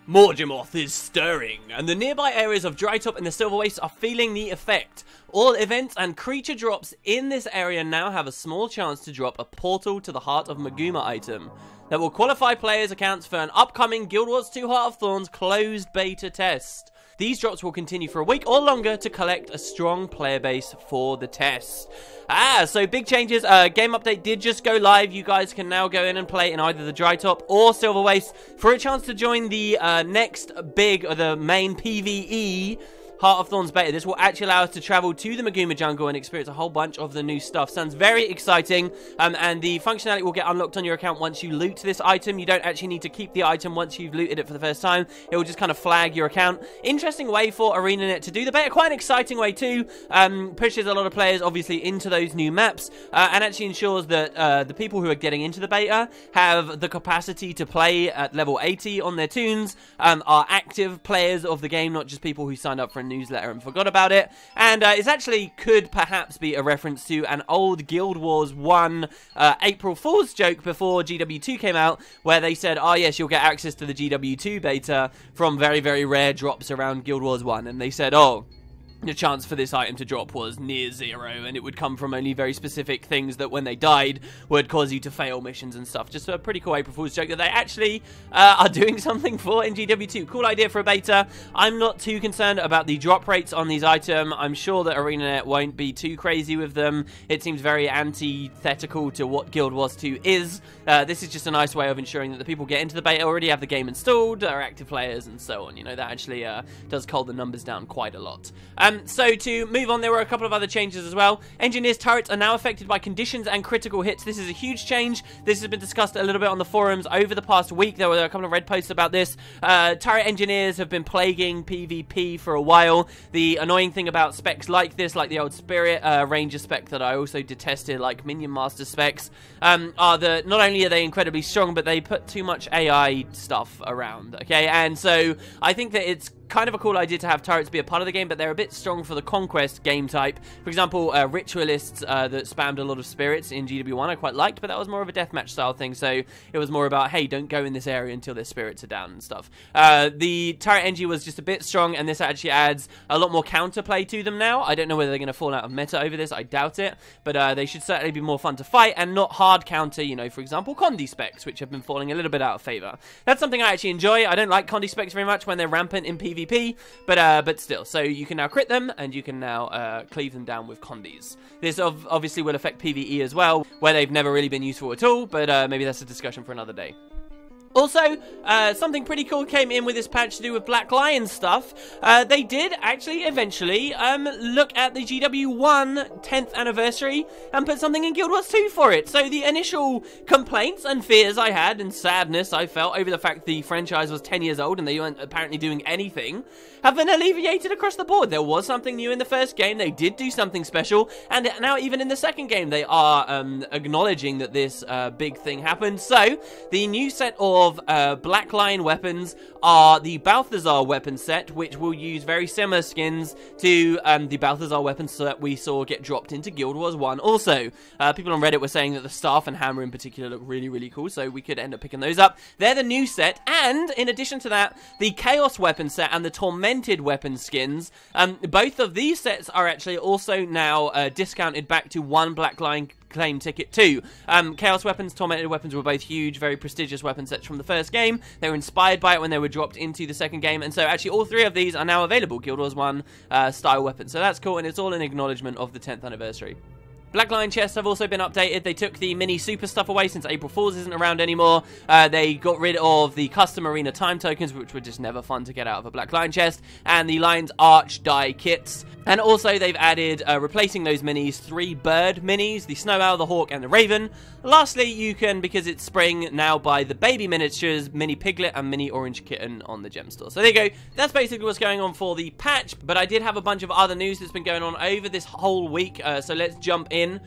Morgemoth is stirring, and the nearby areas of Drytop and the Silver Waste are feeling the effect. All events and creature drops in this area now have a small chance to drop a portal to the Heart of Maguma item that will qualify players' accounts for an upcoming Guild Wars 2 Heart of Thorns closed beta test. These drops will continue for a week or longer to collect a strong player base for the test. So big changes. Game update did just go live. You guys can now go in and play in either the Drytop or Silver Waste for a chance to join the next big, or the main PvE Heart of Thorns beta. This will actually allow us to travel to the Maguma jungle and experience a whole bunch of the new stuff. Sounds very exciting, and the functionality will get unlocked on your account once you loot this item. You don't actually need to keep the item once you've looted it for the first time. It will just kind of flag your account. Interesting way for ArenaNet to do the beta. Quite an exciting way too. Pushes a lot of players obviously into those new maps, and actually ensures that the people who are getting into the beta have the capacity to play at level 80 on their tunes, are active players of the game, not just people who signed up for a newsletter and forgot about it. And it actually could perhaps be a reference to an old Guild Wars 1 April Fool's joke before GW2 came out, where they said, oh yes, you'll get access to the GW2 beta from very, very rare drops around Guild Wars 1. And they said, oh, the chance for this item to drop was near zero, and it would come from only very specific things that when they died would cause you to fail missions and stuff. Just a pretty cool April Fool's joke that they actually are doing something for in GW2. Cool idea for a beta. I'm not too concerned about the drop rates on these items. I'm sure that ArenaNet won't be too crazy with them. It seems very antithetical to what Guild Wars 2 is. This is just a nice way of ensuring that the people get into the beta already have the game installed, are active players, and so on. You know, that actually does cull the numbers down quite a lot. So to move on, there were a couple of other changes as well. Engineers' turrets are now affected by conditions and critical hits. This is a huge change. This has been discussed a little bit on the forums over the past week. There were a couple of red posts about this. Turret engineers have been plaguing PvP for a while. The annoying thing about specs like this, like the old Spirit Ranger spec that I also detested, like Minion Master specs, are that not only are they incredibly strong, but they put too much AI stuff around, okay? And so I think that it's kind of a cool idea to have turrets be a part of the game, but they're a bit strong for the conquest game type. For example, ritualists that spammed a lot of spirits in GW1 I quite liked, but that was more of a deathmatch style thing, so it was more about, hey, don't go in this area until their spirits are down and stuff. The turret NG was just a bit strong, and this actually adds a lot more counterplay to them now. I don't know whether they're going to fall out of meta over this, I doubt it, but they should certainly be more fun to fight, and not hard counter, you know, for example, Condi specs, which have been falling a little bit out of favor. That's something I actually enjoy. I don't like Condi specs very much when they're rampant in PvP, but still, so you can now crit them, and you can now cleave them down with condis. This obviously will affect PvE as well, where they've never really been useful at all, but maybe that's a discussion for another day. Also, something pretty cool came in with this patch to do with Black Lion stuff. They did actually eventually look at the GW1 10th anniversary and put something in Guild Wars 2 for it. So the initial complaints and fears I had and sadness I felt over the fact the franchise was 10 years old and they weren't apparently doing anything have been alleviated across the board. There was something new in the first game. They did do something special, and now even in the second game they are acknowledging that this big thing happened. So the new set of Black Lion weapons are the Balthazar weapon set, which will use very similar skins to the Balthazar weapons that we saw get dropped into Guild Wars 1 also. People on Reddit were saying that the staff and hammer in particular look really, really cool, so we could end up picking those up. They're the new set, and in addition to that, the Chaos weapon set and the Tormented weapon skins, both of these sets are actually also now discounted back to one Black Lion claim ticket too. Chaos weapons, Tormented weapons were both huge, very prestigious weapon sets from the first game. They were inspired by it when they were dropped into the second game, and so actually all three of these are now available Guild Wars 1 style weapons. So that's cool, and it's all in acknowledgement of the 10th anniversary. Black Lion chests have also been updated. They took the mini super stuff away since April Fool's isn't around anymore. They got rid of the custom arena time tokens, which were just never fun to get out of a Black Lion chest, and the Lion's Arch die kits. And also they've added, replacing those minis, 3 bird minis, the Snow Owl, the Hawk, and the Raven. Lastly, you can, because it's spring, now buy the baby miniatures, mini Piglet and mini Orange Kitten on the gem store. So there you go. That's basically what's going on for the patch, but I did have a bunch of other news that's been going on over this whole week, so let's jump in. in,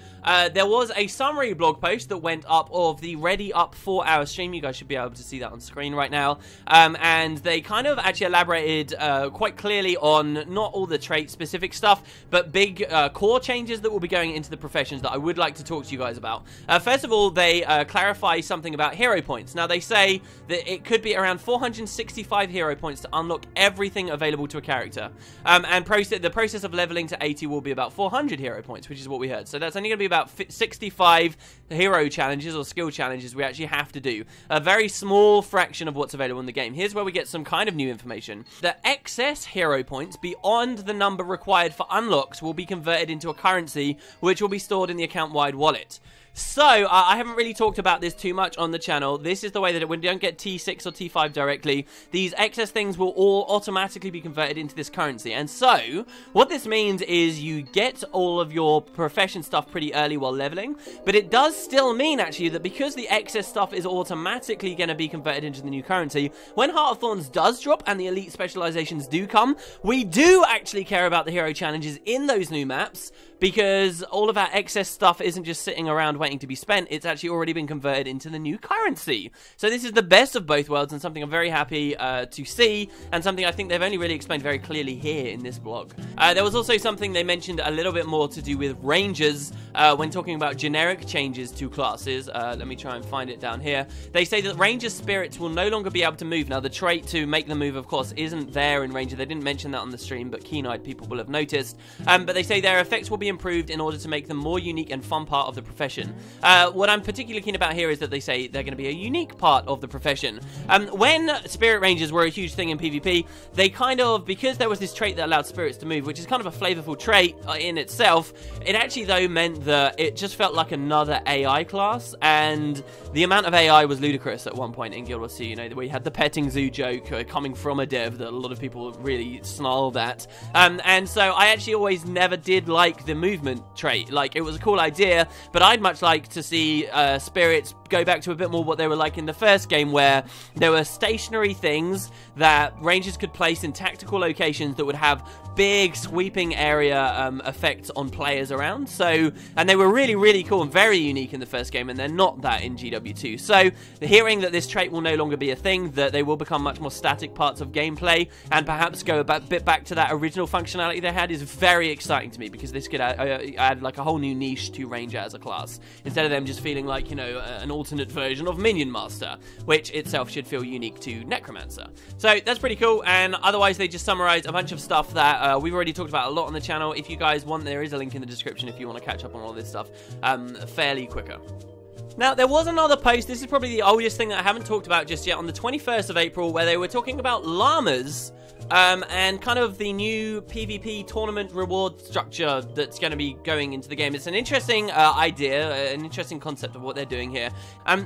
there was a summary blog post that went up of the Ready Up 4-hour stream. You guys should be able to see that on screen right now. And they kind of actually elaborated quite clearly on not all the trait-specific stuff, but big core changes that will be going into the professions that I would like to talk to you guys about. First of all, they clarify something about hero points. Now, they say that it could be around 465 hero points to unlock everything available to a character. And the process of leveling to 80 will be about 400 hero points, which is what we heard. So that's only going to be about 65 hero challenges or skill challenges we actually have to do. A very small fraction of what's available in the game. Here's where we get some kind of new information. The excess hero points beyond the number required for unlocks will be converted into a currency, which will be stored in the account-wide wallet. So, I haven't really talked about this too much on the channel. This is the way that when you don't get T6 or T5 directly, these excess things will all automatically be converted into this currency. And so, what this means is you get all of your profession stuff pretty early while leveling, but it does still mean, actually, that because the excess stuff is automatically going to be converted into the new currency, when Heart of Thorns does drop and the elite specializations do come, we do actually care about the hero challenges in those new maps, because all of our excess stuff isn't just sitting around waiting to be spent, it's actually already been converted into the new currency. So this is the best of both worlds, and something I'm very happy to see, and something I think they've only really explained very clearly here in this blog. There was also something they mentioned a little bit more to do with rangers when talking about generic changes to classes. Let me try and find it down here. They say that ranger spirits will no longer be able to move. Now, the trait to make them move, of course, isn't there in ranger. They didn't mention that on the stream, but keen-eyed people will have noticed. But they say their effects will be improved in order to make them more unique and fun part of the profession. What I'm particularly keen about here is that they say they're going to be a unique part of the profession. When spirit rangers were a huge thing in PvP, they kind of, because there was this trait that allowed spirits to move, which is kind of a flavorful trait in itself, it actually though meant that it just felt like another AI class, and the amount of AI was ludicrous at one point in Guild Wars 2. You know, we had the petting zoo joke coming from a dev that a lot of people really snarled at, and so I actually always never did like the movement trait. Like, it was a cool idea, but I'd much like to see spirits go back to a bit more what they were like in the first game, where there were stationary things that rangers could place in tactical locations that would have big sweeping area effects on players around. So, and they were really, really cool and very unique in the first game, and they're not that in GW2. So, hearing that this trait will no longer be a thing, that they will become much more static parts of gameplay, and perhaps go a bit back to that original functionality they had, is very exciting to me, because this could add like a whole new niche to Ranger as a class, instead of them just feeling like, you know, an alternate version of Minion Master, which itself should feel unique to Necromancer. So that's pretty cool, and otherwise they just summarized a bunch of stuff that we've already talked about a lot on the channel. If you guys want, there is a link in the description if you want to catch up on all this stuff fairly quicker. Now, there was another post, this is probably the oldest thing that I haven't talked about just yet, on the 21st of April, where they were talking about llamas, and kind of the new PvP tournament reward structure that's going to be going into the game. It's an interesting idea, an interesting concept of what they're doing here.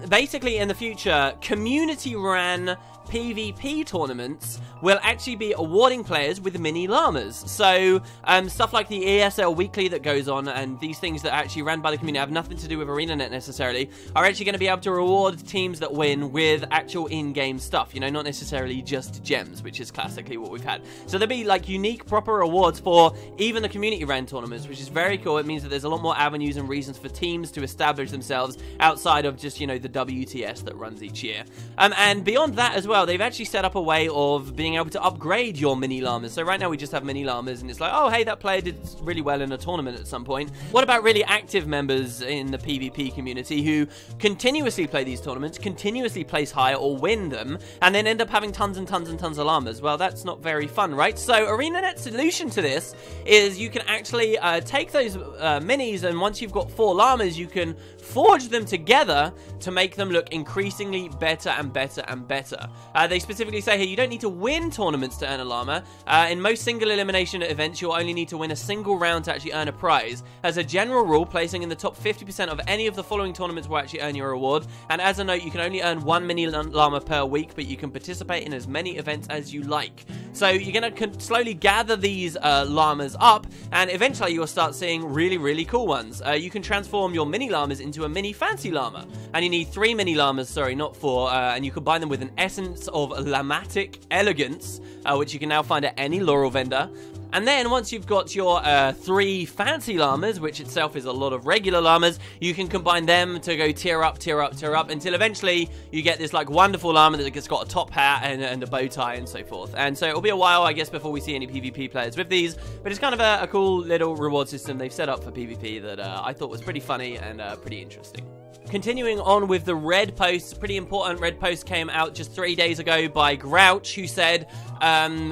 Basically, in the future, community-ran PvP tournaments will actually be awarding players with mini llamas. So, stuff like the ESL Weekly that goes on, and these things that are actually ran by the community, have nothing to do with ArenaNet necessarily, are actually going to be able to reward teams that win with actual in-game stuff, you know, not necessarily just gems, which is classically what we've had. So there'll be like unique proper rewards for even the community-ran tournaments, which is very cool. It means that there's a lot more avenues and reasons for teams to establish themselves outside of just, you know, the WTS that runs each year. And beyond that as well, they've actually set up a way of being able to upgrade your mini llamas. So right now we just have mini llamas, and it's like, oh hey, that player did really well in a tournament at some point. What about really active members in the PvP community who continuously play these tournaments, continuously place high or win them, and then end up having tons and tons and tons of llamas? Well, that's not very fun, right? So ArenaNet's solution to this is you can actually take those minis, and once you've got 4 llamas, you can forge them together to make them look increasingly better and better and better. They specifically say here, you don't need to win tournaments to earn a llama. In most single elimination events, you'll only need to win a single round to actually earn a prize. As a general rule, placing in the top 50% of any of the following tournaments will actually earn your reward. And as a note, you can only earn 1 mini llama per week, but you can participate in as many events as you like. So you're going to slowly gather these llamas up, and eventually you'll start seeing really, really cool ones. You can transform your mini llamas into a mini fancy llama, and you need 3 mini llamas, sorry, not 4, and you combine them with an essence of llamatic elegance, which you can now find at any Laurel vendor. And then once you've got your 3 fancy llamas, which itself is a lot of regular llamas, you can combine them to go tier up, tier up, tier up, until eventually you get this like wonderful llama that's got a top hat and a bow tie and so forth. And so it'll be a while, I guess, before we see any PvP players with these, but it's kind of a cool little reward system they've set up for PvP that I thought was pretty funny and pretty interesting. Continuing on with the red posts, pretty important red post came out just 3 days ago by Grouch, who said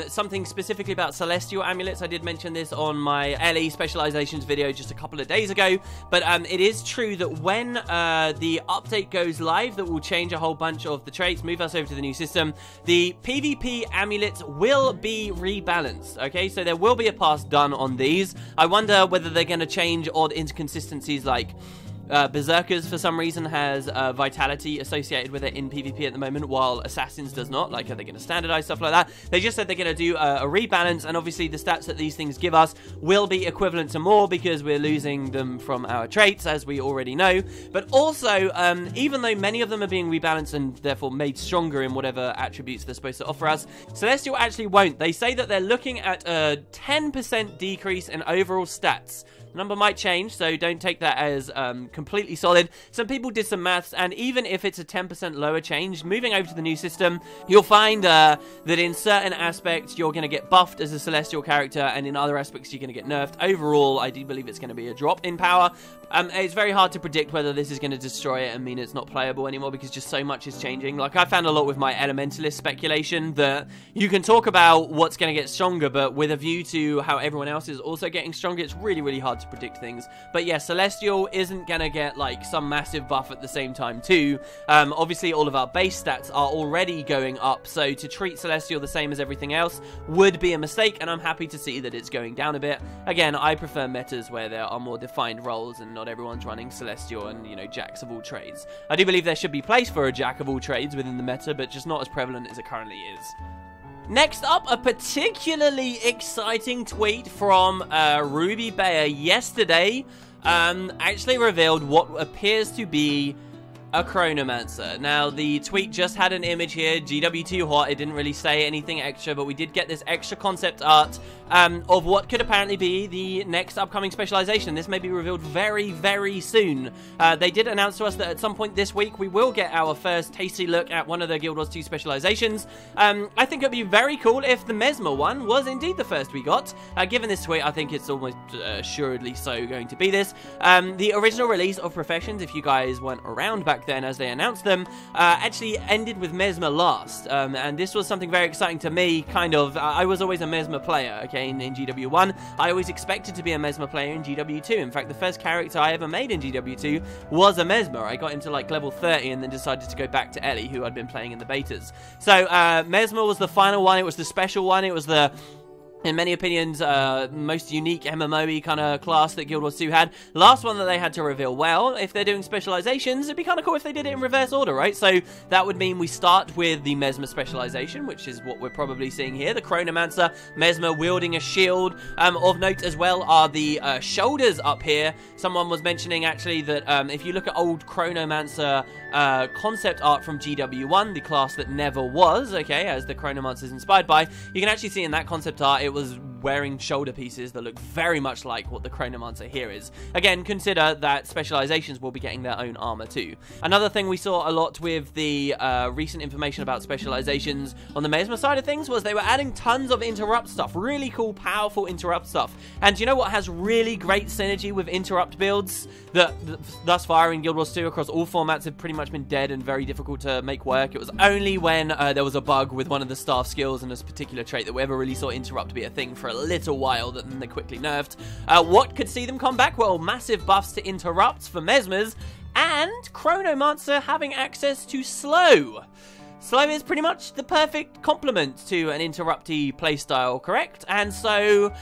something specifically about celestial amulets. I did mention this on my LE specializations video just a couple of days ago, but it is true that when the update goes live, that will change a whole bunch of the traits, move us over to the new system, the PvP amulets will be rebalanced, okay? So there will be a pass done on these. I wonder whether they're going to change odd inconsistencies like Berserkers, for some reason, has Vitality associated with it in PvP at the moment, while Assassins does not. Like, are they going to standardize stuff like that? They just said they're going to do a rebalance, and obviously the stats that these things give us will be equivalent to more because we're losing them from our traits, as we already know. But also, even though many of them are being rebalanced and therefore made stronger in whatever attributes they're supposed to offer us, Celestial actually won't. They say that they're looking at a 10% decrease in overall stats. The number might change, so don't take that as completely solid. Some people did some maths, and even if it's a 10% lower change, moving over to the new system, you'll find that in certain aspects, you're going to get buffed as a Celestial character, and in other aspects, you're going to get nerfed. Overall, I do believe it's going to be a drop in power. It's very hard to predict whether this is going to destroy it and mean it's not playable anymore, because just so much is changing. Like, I found a lot with my Elementalist speculation that you can talk about what's going to get stronger, but with a view to how everyone else is also getting stronger, it's really, really hard to predict things. But yeah, Celestial isn't going to get like some massive buff at the same time too. Obviously, all of our base stats are already going up, so to treat Celestial the same as everything else would be a mistake, and I'm happy to see that it's going down a bit. Again, I prefer metas where there are more defined roles and not everyone's running Celestial and, you know, jacks of all trades. I do believe there should be place for a jack of all trades within the meta, but just not as prevalent as it currently is. Next up, a particularly exciting tweet from Ruby Bayer yesterday actually revealed what appears to be a chronomancer. Now, the tweet just had an image here, GW2 hot. It didn't really say anything extra, but we did get this extra concept art of what could apparently be the next upcoming specialization. This may be revealed very, very soon. They did announce to us that at some point this week, we will get our first tasty look at one of the Guild Wars 2 specializations. I think it would be very cool if the Mesmer one was indeed the first we got. Given this tweet, I think it's almost assuredly so going to be this. The original release of Professions, if you guys weren't around back then as they announced them, actually ended with Mesmer last, and this was something very exciting to me. Kind of, I was always a Mesmer player, okay, in GW1. I always expected to be a Mesmer player in GW2. In fact, the first character I ever made in GW2 was a Mesmer. I got into like level 30 and then decided to go back to Ellie, who I'd been playing in the betas. So Mesmer was the final one. It was the special one. It was the, in many opinions, most unique MMO-y kind of class that Guild Wars 2 had. Last one that they had to reveal. Well, if they're doing specializations, it'd be kind of cool if they did it in reverse order, right? So that would mean we start with the Mesmer specialization, which is what we're probably seeing here. The Chronomancer, Mesmer wielding a shield. Of note as well are the shoulders up here. Someone was mentioning actually that if you look at old Chronomancer concept art from GW1, the class that never was, okay, as the Chronomancer is inspired by, you can actually see in that concept art it was wearing shoulder pieces that look very much like what the Chronomancer here is. Again, consider that specializations will be getting their own armor too. Another thing we saw a lot with the recent information about specializations on the Mesmer side of things was they were adding tons of interrupt stuff, really cool, powerful interrupt stuff. And you know what has really great synergy with interrupt builds that thus far in Guild Wars 2 across all formats have pretty much been dead and very difficult to make work? It was only when there was a bug with one of the staff skills and this particular trait that we ever really saw interrupt be a thing for a little while, that then they quickly nerfed. What could see them come back? Well, massive buffs to interrupts for Mesmers, and Chronomancer having access to slow. Slow is pretty much the perfect complement to an interrupty playstyle, correct? And so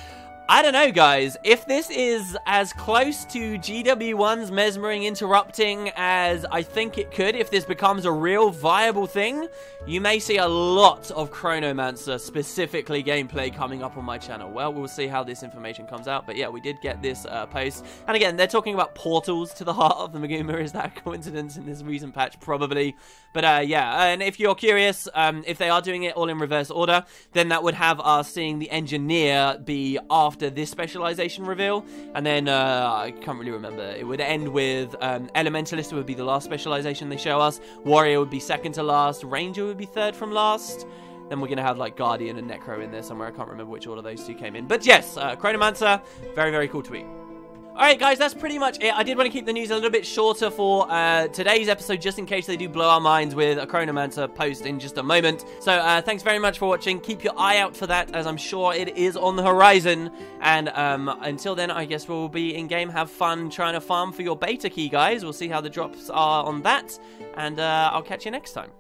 I don't know, guys. If this is as close to GW1's Mesmering Interrupting as I think it could, if this becomes a real viable thing, you may see a lot of Chronomancer, specifically gameplay, coming up on my channel. Well, we'll see how this information comes out. But yeah, we did get this post. And again, they're talking about portals to the heart of the Maguma. Is that a coincidence in this recent patch? Probably. But yeah, and if you're curious, if they are doing it all in reverse order, then that would have us seeing the Engineer be after this specialization reveal, and then I can't really remember. It would end with Elementalist would be the last specialization they show us. Warrior would be second to last. Ranger would be third from last. Then we're gonna have like Guardian and Necro in there somewhere. I can't remember which order those two came in. But yes, Chronomancer, very, very cool tweet. Alright guys, that's pretty much it. I did want to keep the news a little bit shorter for today's episode, just in case they do blow our minds with a Chronomancer post in just a moment. So thanks very much for watching. Keep your eye out for that, as I'm sure it is on the horizon. And until then, I guess we'll be in-game. Have fun trying to farm for your beta key, guys. We'll see how the drops are on that. And I'll catch you next time.